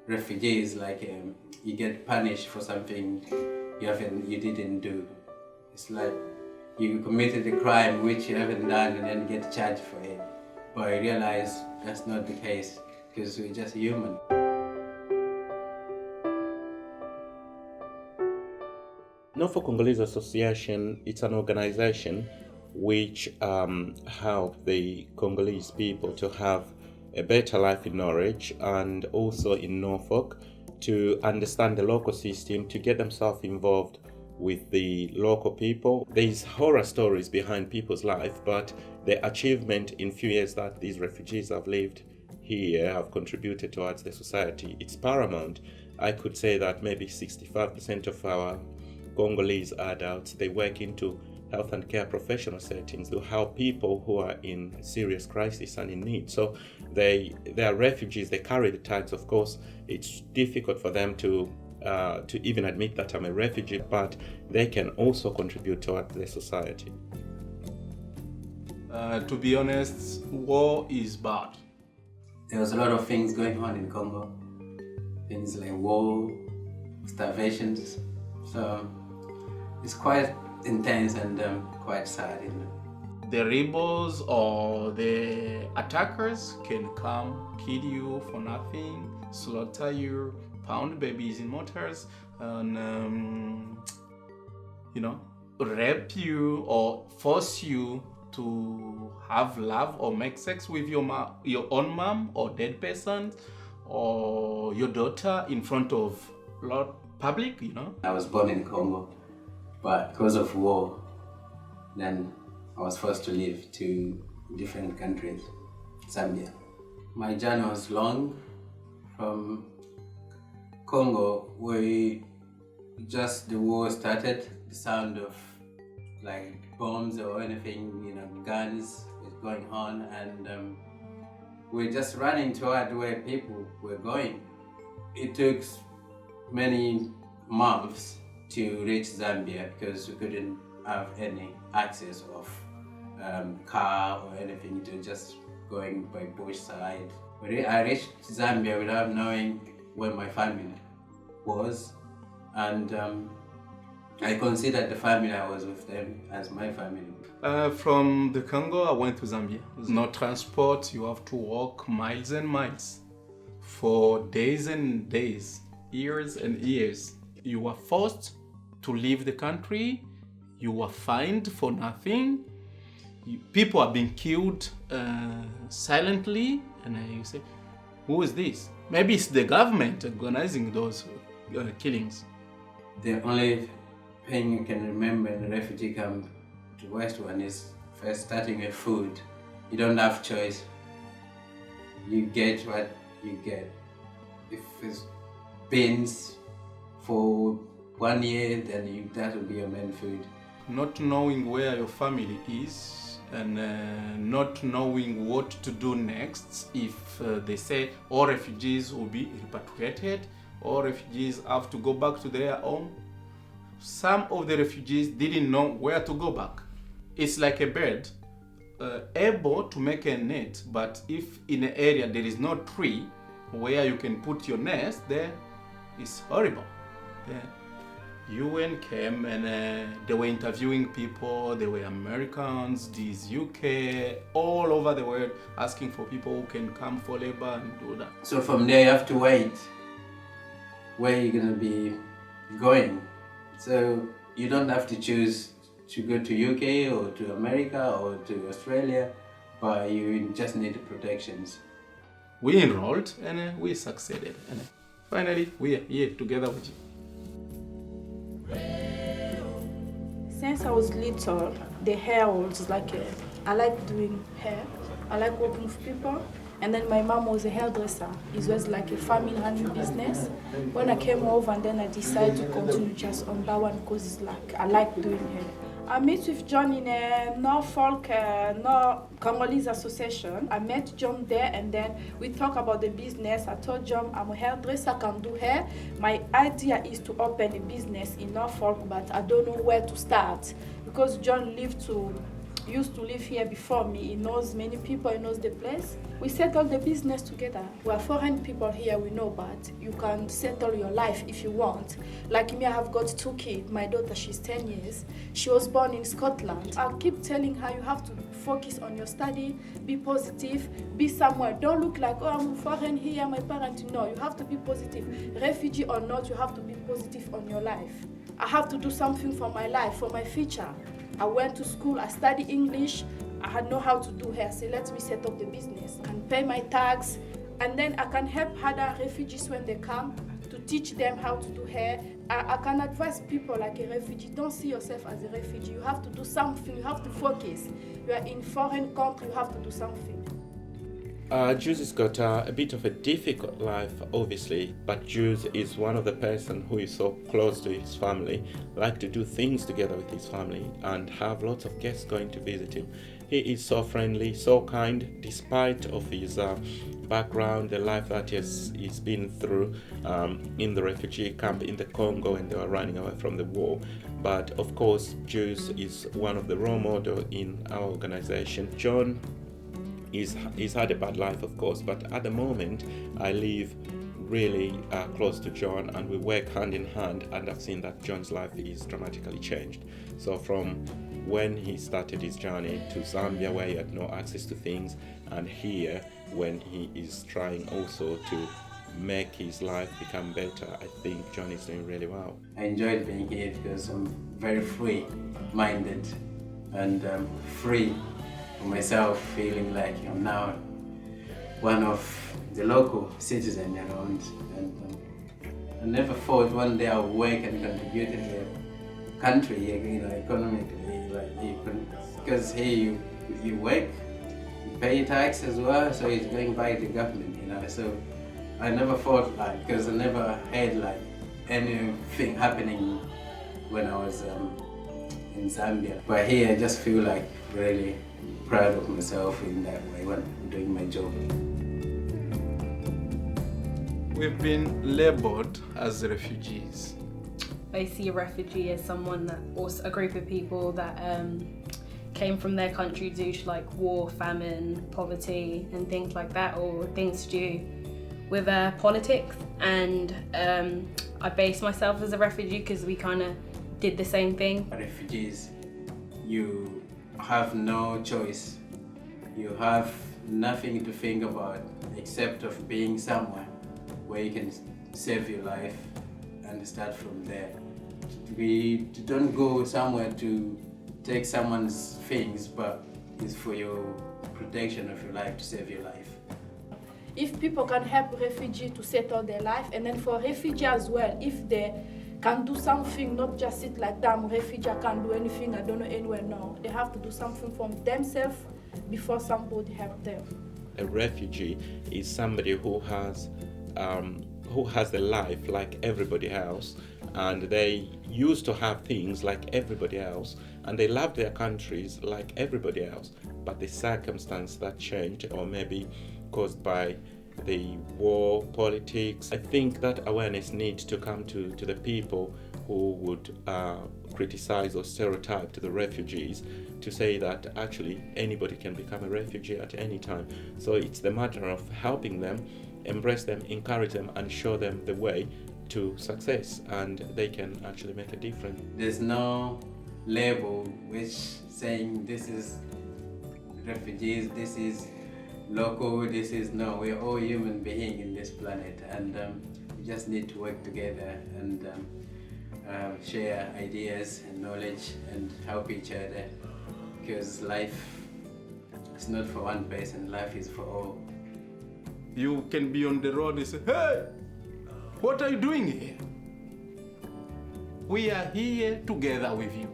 refugees, like you get punished for something you didn't do. It's like you committed a crime which you haven't done and then get charged for it. But I realize that's not the case because we're just human. Norfolk Congolese Association, it's an organization which help the Congolese people to have a better life in Norwich and also in Norfolk, to understand the local system, to get themselves involved with the local people. There's horror stories behind people's life, but the achievement in few years that these refugees have lived here have contributed towards the society, it's paramount. I could say that maybe 65% of our Congolese adults, they work into health and care professional settings to help people who are in serious crisis and in need. So they are refugees, they carry the tags. Of course, it's difficult for them to even admit that I'm a refugee, but they can also contribute toward the society. To be honest, war is bad. There was a lot of things going on in Congo. Things like war, starvations. So it's quite intense and quite sad. The rebels or the attackers can come, kill you for nothing, slaughter you, pound babies in mortars, and rape you or force you to have love or make sex with your own mom or dead person or your daughter in front of public. I was born in Congo, but because of war, then I was forced to leave to different countries, Zambia. My journey was long. From Congo, the war started, the sound of like bombs or anything, guns was going on, and we're just running toward where people were going. It took many months to reach Zambia because we couldn't have any access of car or anything, to just going by bush side. I reached Zambia without knowing where my family was, and I considered the family I was with them as my family. From the Congo, I went to Zambia. There's no transport, you have to walk miles and miles for days and days, years and years. You were forced to leave the country, you were fined for nothing, people are being killed silently, and you say, who is this? Maybe it's the government organizing those killings. The only thing you can remember in the refugee camp to West One is first starting with food. You don't have choice. You get what you get. If it's beans for 1 year, then that will be your main food. Not knowing where your family is and not knowing what to do next if they say all refugees will be repatriated, all refugees have to go back to their home. Some of the refugees didn't know where to go back. It's like a bird, able to make a net, but if in an area there is no tree where you can put your nest, there it's horrible. UN came and they were interviewing people. They were Americans, these UK, all over the world, asking for people who can come for labor and do that. So from there you have to wait where you're going to be going. So you don't have to choose to go to UK or to America or to Australia, but you just need the protections. We enrolled and we succeeded. And finally, we are here together with you. Since I was little, the hair was I like doing hair. I like working with people. And then my mom was a hairdresser. It was like a family running business. When I came over, and then I decided to continue just on that one because it's like I like doing hair. I met with John in a Norfolk Congolese Association. I met John there, and then we talked about the business. I told John I'm a hairdresser, I can do hair. My idea is to open a business in Norfolk, but I don't know where to start because John lived to used to live here before me. He knows many people, he knows the place. We settle the business together. We are foreign people here, we know, but you can settle your life if you want. Like me, I have got 2 kids. My daughter, she's 10 years. She was born in Scotland. I keep telling her you have to focus on your study, be positive, be somewhere. Don't look like, oh, I'm foreign here, my parents. No, you have to be positive. Refugee or not, you have to be positive on your life. I have to do something for my life, for my future. I went to school, I studied English, I had know how to do hair, so let me set up the business and pay my tax, and then I can help other refugees when they come to teach them how to do hair. I can advise people like a refugee, don't see yourself as a refugee, you have to do something, you have to focus. You are in foreign country, you have to do something. Jules has got a bit of a difficult life, obviously, but Jules is one of the person who is so close to his family, like to do things together with his family and have lots of guests going to visit him. He is so friendly, so kind, despite of his background, the life that he's been through in the refugee camp in the Congo when they were running away from the war. But of course, Jules is one of the role models in our organization. John he's had a bad life, of course, but at the moment I live really close to John and we work hand in hand, and I've seen that John's life is dramatically changed. So from when he started his journey to Zambia where he had no access to things, and here when he is trying also to make his life become better, I think John is doing really well. I enjoyed being here because I'm very free-minded and free for myself, feeling like I'm now one of the local citizens around, and I never thought one day I would work and contribute in the country, economically, because here you work, you pay tax as well, so it's going by the government, so I never thought because I never had anything happening when I was in Zambia, but here I just feel like really proud of myself in that way when I'm doing my job. We've been labeled as refugees. I see a refugee as someone that, or a group of people that came from their country due to war, famine, poverty, and things like that, or things to do with politics. And I base myself as a refugee because we kind of did the same thing. Refugees, you have no choice. You have nothing to think about except of being somewhere where you can save your life and start from there. We don't go somewhere to take someone's things, but it's for your protection of your life, to save your life. If people can help refugees to settle their life, and then for refugees as well, if they can do something, not just sit like damn refugee, I can't do anything, I don't know anywhere. No, they have to do something for themselves before somebody help them. A refugee is somebody who has a life like everybody else, and they used to have things like everybody else, and they love their countries like everybody else, but the circumstance that changed, or maybe caused by the war, politics. I think that awareness needs to come to the people who would criticize or stereotype to the refugees, to say that actually anybody can become a refugee at any time. So it's the matter of helping them, embrace them, encourage them, and show them the way to success, and they can actually make a difference. There's no label which saying this is refugees, this is local, this is no. We're all human beings in this planet, and we just need to work together and share ideas and knowledge and help each other, because life is not for one person, life is for all. You can be on the road and say, hey, what are you doing here? We are here together with you.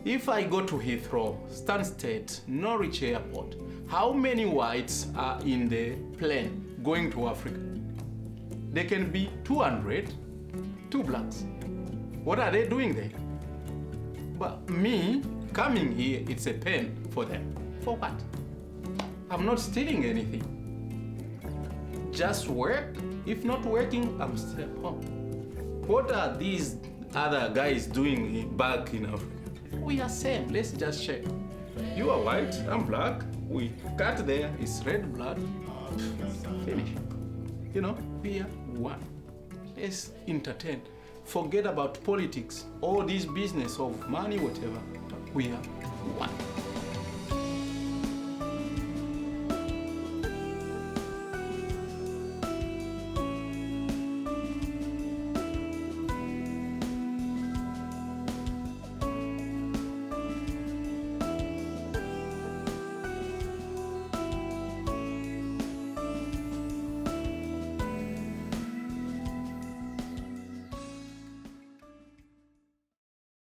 If I go to Heathrow, Stansted, Norwich Airport, how many whites are in the plane going to Africa? There can be 200, 2 blacks. What are they doing there? But me coming here, it's a pain for them. For what? I'm not stealing anything. Just work. If not working, I'm still at home. What are these other guys doing back in Africa? We are same. Let's just share. You are white, I'm black. We cut there, it's red blood. Finish. You know, we are one. Let's entertain. Forget about politics, all this business of money, whatever. We are one.